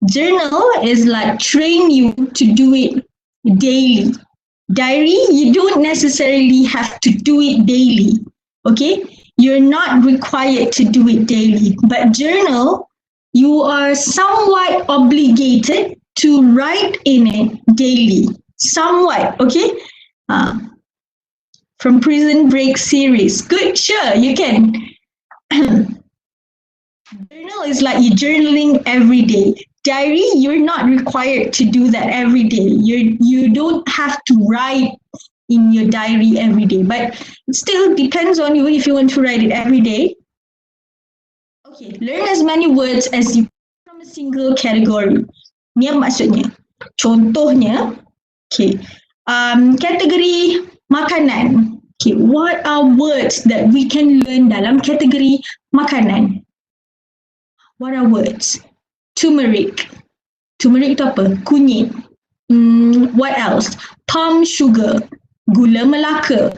Journal is like train you to do it daily. Diary, you don't necessarily have to do it daily. Okay, you're not required to do it daily. But journal, you are somewhat obligated to write in it daily. Somewhat, okay? From Prison Break series. Good, sure, you can. Journal is like you're journaling every day. Diary, you're not required to do that every day. You don't have to write in your diary every day, but it still depends on you if you want to write it every day. Okay, learn as many words as you from a single category. Ni apa maksudnya? Contohnya, okay, kategori makanan. Okay, what are words that we can learn dalam kategori makanan? What are words? Turmeric. Turmeric itu apa? Kunyit. What else? Palm sugar. Gula Melaka.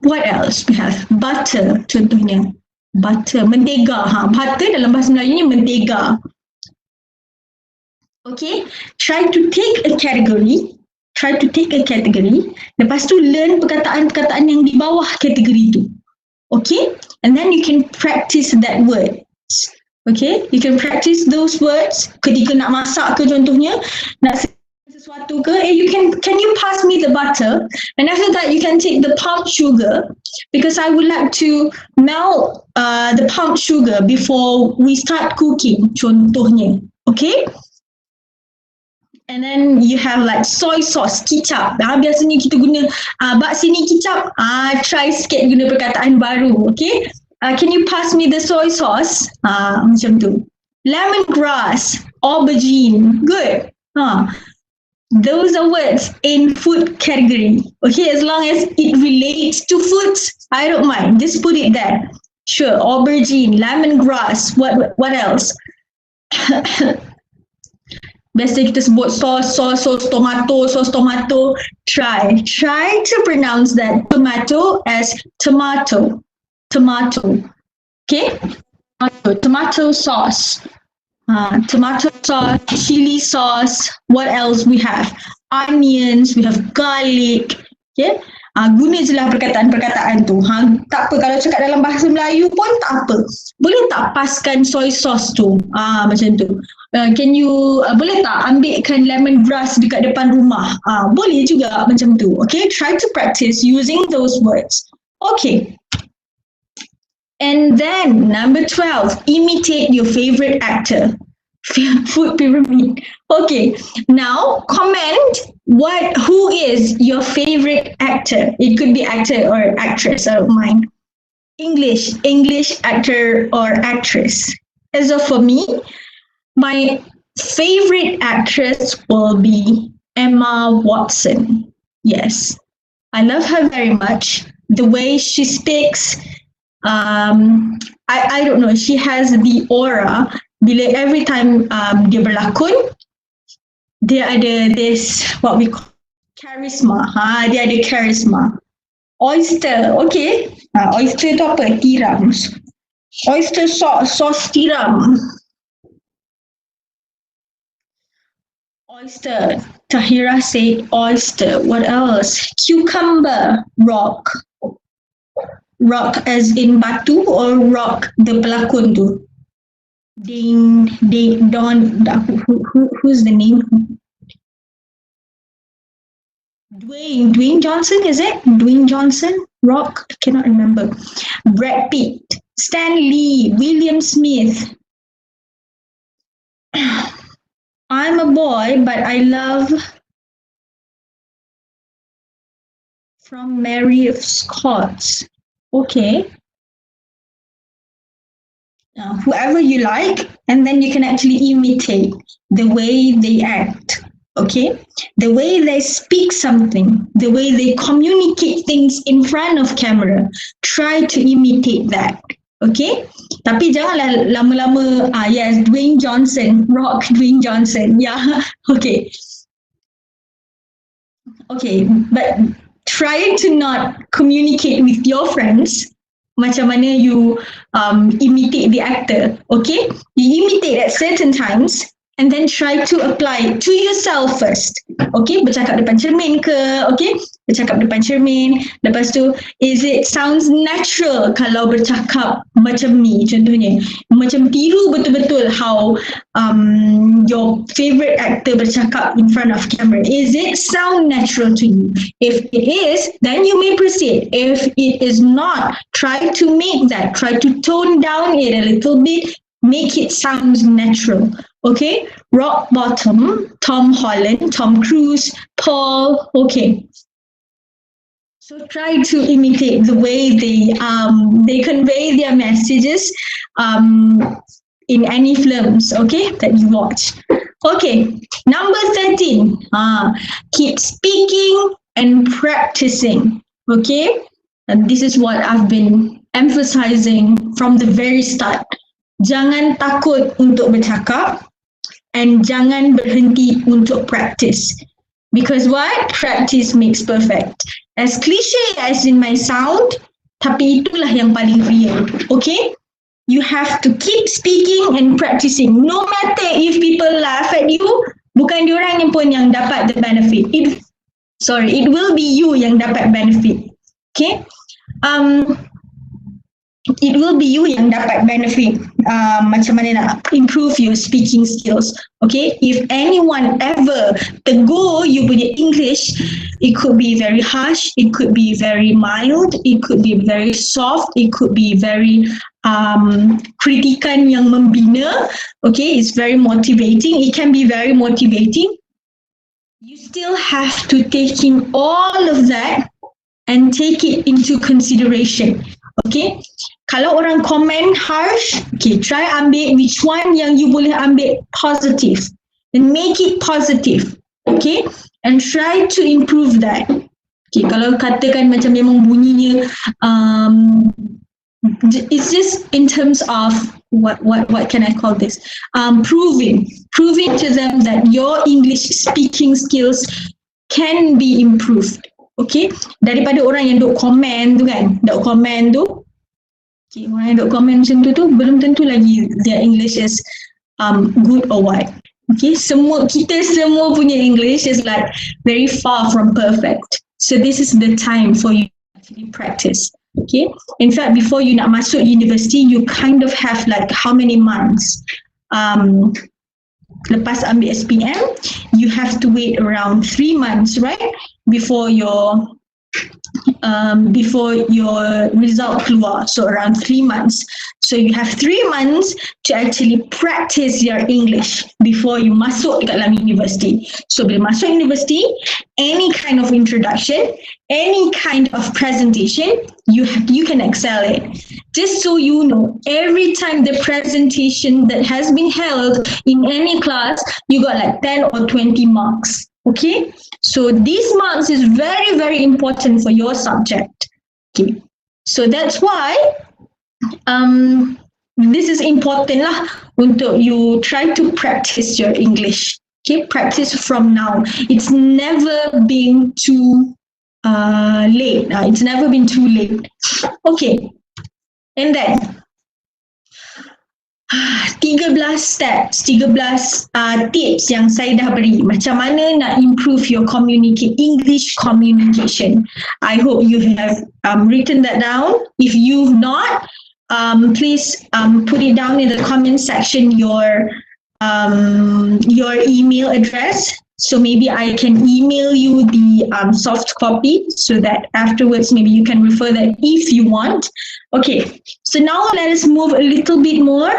What else we have? Butter, contohnya. Butter, mentega. Butter dalam bahasa Melayu ni mentega. Okay, try to take a category. Lepas tu learn perkataan-perkataan yang di bawah kategori tu. Okay, and then you can practice that word. Okay, you can practice those words ketika nak masak ke contohnya, nak sesuatu ke, can you pass me the butter? And after that you can take the palm sugar because I would like to melt the palm sugar before we start cooking contohnya. Okay? And then you have like soy sauce, kicap. Biasanya kita guna bak sini kicap. Try sikit guna perkataan baru. Okay? Can you pass me the soy sauce? Macam tu. Lemongrass, aubergine. Good. Those are words in food category. Okay, as long as it relates to foods, I don't mind. Just put it there. Sure, aubergine, lemongrass. What else? Biasa kita sebut sauce tomato. Try to pronounce that tomato as tomato. Okay? Tomato sauce. Tomato sauce, chili sauce. What else we have? Onions, we have garlic. Okay? Guna je lah perkataan-perkataan tu. Tak apa, kalau cakap dalam bahasa Melayu pun tak apa. Boleh tak paskan soy sauce tu? Macam tu. Can you, boleh tak ambilkan lemongrass dekat depan rumah? Boleh juga macam tu. Okay? Try to practice using those words. Okay. And then number 12, imitate your favorite actor. Food pyramid. Okay, now comment who is your favorite actor. It could be actor or actress, I don't mind. English actor or actress. As of for me, my favorite actress will be Emma Watson. Yes, I love her very much. The way she speaks, I don't know, she has the aura. Bila every time dia berlakon, dia ada this what we call charisma. Dia ada charisma. Oyster, okay. Oyster tu apa? Tiram. Oyster sauce tiram. Oyster. Tahira say oyster. What else? Cucumber. Rock as in batu or rock the pelakon tu? Who's the name? Dwayne Johnson, is it? Dwayne Johnson? Rock? I cannot remember. Brad Pitt, Stan Lee, William Smith. I'm a boy, but I love from Mary of Scots. Okay. Whoever you like, and then you can actually imitate the way they act. Okay, the way they speak something, the way they communicate things in front of camera. Try to imitate that. Okay, tapi janganlah lama-lama. Yes, Dwayne Johnson, rock Dwayne Johnson. Yeah, okay. Okay, but try to not communicate with your friends. Macam mana you imitate the actor. Okay, you imitate at certain times. and then try to apply it to yourself first. Okay, bercakap depan cermin ke, okay, bercakap depan cermin, lepas tu, is it sounds natural kalau bercakap macam ni, contohnya, macam tiru betul-betul how your favorite actor bercakap in front of camera. Is it sound natural to you? If it is, then you may proceed. If it is not, try to make that, try to tone down it a little bit, make it sound natural. Okay, rock bottom, Tom Holland, Tom Cruise, Paul. Okay, so try to imitate the way they convey their messages in any films, okay, that you watch. Okay, number 13. Keep speaking and practicing. Okay, and this is what I've been emphasizing from the very start. Jangan takut untuk bercakap, and jangan berhenti untuk practice. Because what? Practice makes perfect. As cliche as it might sound, tapi itulah yang paling real. Okay? You have to keep speaking and practicing. No matter if people laugh at you, bukan diorang yang pun yang dapat the benefit. It will be you yang dapat benefit. Okay? It will be you yang dapat benefit macam mana nak improve your speaking skills. Okay, if anyone ever tegur you punya English, it could be very harsh, it could be very mild, it could be very soft, it could be very kritikan yang membina. Okay, it's very motivating, it can be very motivating. You still have to take in all of that and take it into consideration. Okay, kalau orang komen harsh, okay, try ambil which one yang you boleh ambil positive and make it positive. Okay, and try to improve that. Okay, kalau katakan macam memang bunyinya it's just in terms of what can I call this, proving to them that your English speaking skills can be improved. Okay, daripada orang yang duk komen tu kan, okay, orang yang duk komen macam tu belum tentu lagi their English is good or what. Okay, kita semua punya English is like very far from perfect. So this is the time for you to actually practice. Okay, in fact, before you nak masuk university, you kind of have like how many months? Lepas ambil SPM, you have to wait around 3 months, right? Before your result keluar, so around 3 months. So you have 3 months to actually practice your English before you masuk dekat dalam university. So bila masuk university, any kind of introduction, any kind of presentation, you can excel it. Just so you know, every time the presentation that has been held in any class, you got like 10 or 20 marks. Okay, so these marks is very, very important for your subject. Okay, so that's why this is important lah untuk you try to practice your English. Okay, practice from now. It's never been too late. It's never been too late. Okay, and then 13 steps, 13 tips yang saya dah beri macam mana nak improve your English communication. I hope you have written that down. If you've not, please put it down in the comment section your email address. So maybe I can email you the soft copy so that afterwards maybe you can refer that if you want. Okay, so now let us move a little bit more.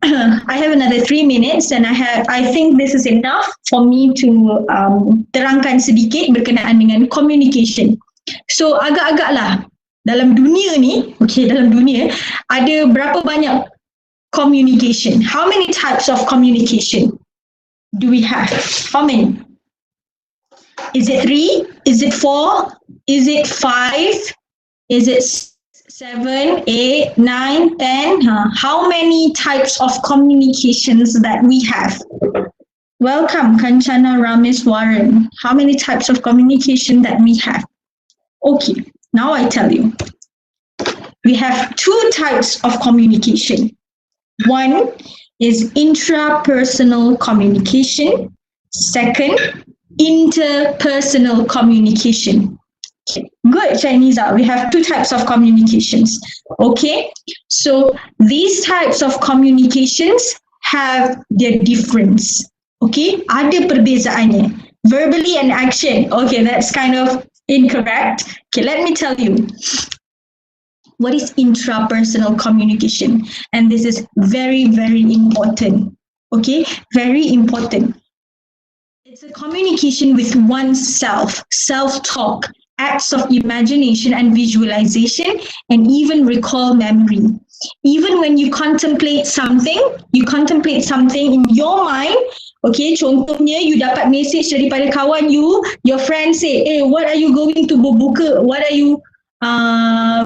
I have another 3 minutes and I think this is enough for me to terangkan sedikit berkenaan dengan communication. So agak-agak lah dalam dunia ni, okay, dalam dunia ada berapa banyak communication? How many types of communication do we have? How many? Is it 3? Is it 4? Is it 5? Is it 7, 8, 9, 10? How many types of communications that we have? Welcome, Kanchana Rameswaran. How many types of communication that we have? Okay, now I tell you. We have 2 types of communication. One is intrapersonal communication. Second, interpersonal communication. Okay. Good, Chinese. We have two types of communications. Okay, so these types of communications have their difference. Okay, ada perbezaannya. Verbally and action. Okay, that's kind of incorrect. Okay, let me tell you. What is intrapersonal communication? And this is very, very important. Okay, very important. It's a communication with oneself, self-talk, acts of imagination and visualization, and even recall memory. Even when you contemplate something in your mind. Okay, contohnya you dapat message daripada kawan you, your friend say, hey, what are you going to berbuka? What are you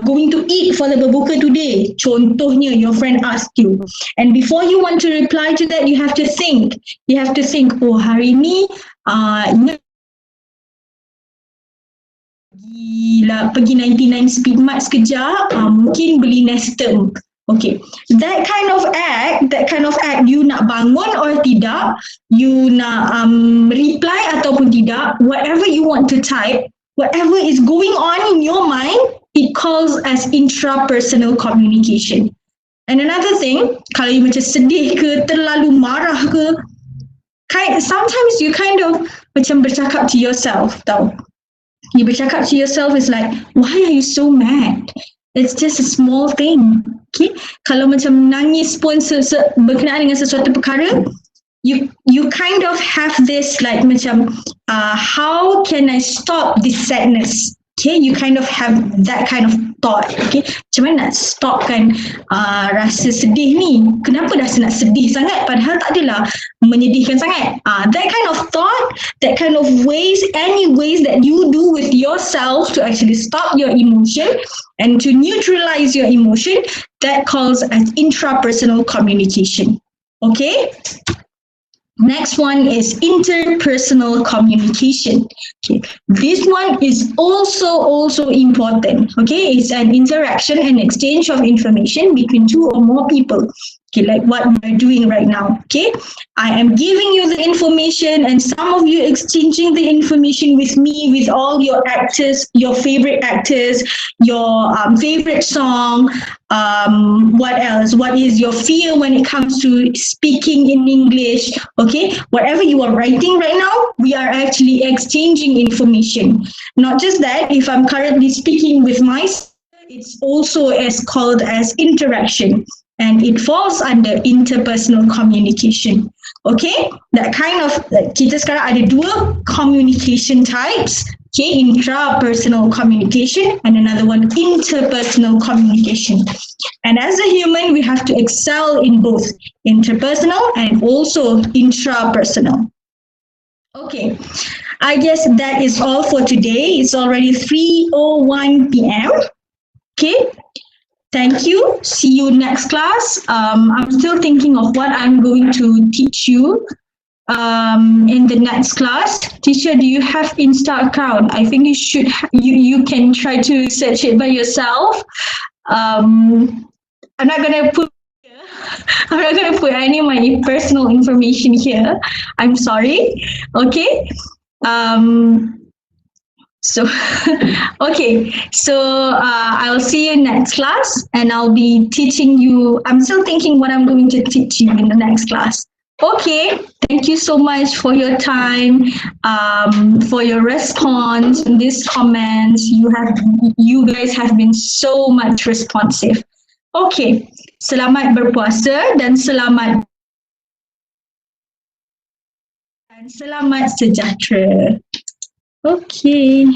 going to eat for the berbuka today? Contohnya, your friend asked you. And before you want to reply to that, you have to think. You have to think, oh, hari ni, pergi 99 Speed Mart sekejap, mungkin beli Nestum. Okay, that kind of act, you nak bangun or tidak, you nak reply ataupun tidak, whatever you want to type, whatever is going on in your mind, it calls as intrapersonal communication. And another thing, kalau you macam sedih ke, terlalu marah ke, sometimes you kind of macam bercakap to yourself, tau. You bercakap to yourself is like, why are you so mad? It's just a small thing. Okay? Kalau macam nangis pun berkenaan dengan sesuatu perkara, you kind of have this like macam, how can I stop this sadness? Okay, you kind of have that kind of thought. Okay, macam mana nak stopkan rasa sedih ni? Kenapa rasa nak sedih sangat? Padahal tak adalah menyedihkan sangat. That kind of thought, that kind of ways, any ways that you do with yourself to actually stop your emotion and to neutralize your emotion, that calls as intrapersonal communication. Okay. Next one is interpersonal communication. Okay, this one is also important. Okay, it's an interaction and exchange of information between two or more people. Okay, like what we're doing right now. Okay, I am giving you the information and some of you exchanging the information with me, with all your actors, your favorite actors, your favorite song. What else? What is your fear when it comes to speaking in English? Okay, whatever you are writing right now, we are actually exchanging information. Not just that, if I'm currently speaking with myself, it's also called as interaction. And it falls under interpersonal communication. Okay, that kind of, kita sekarang ada dua communication types. Okay, intrapersonal communication and another one interpersonal communication. And as a human, we have to excel in both interpersonal and also intrapersonal. Okay, I guess that is all for today. It's already 3:01 p.m. Okay. Thank you. See you next class. I'm still thinking of what I'm going to teach you in the next class. Teacher, do you have Insta account? I think you should. You can try to search it by yourself. I'm not gonna put any of my personal information here. I'm sorry. Okay. So, okay, so I'll see you next class and I'll be teaching you. I'm still thinking what I'm going to teach you in the next class. Okay, thank you so much for your time, for your response in these comments. You guys have been so much responsive. Okay, selamat berpuasa dan selamat sejahtera. Okay.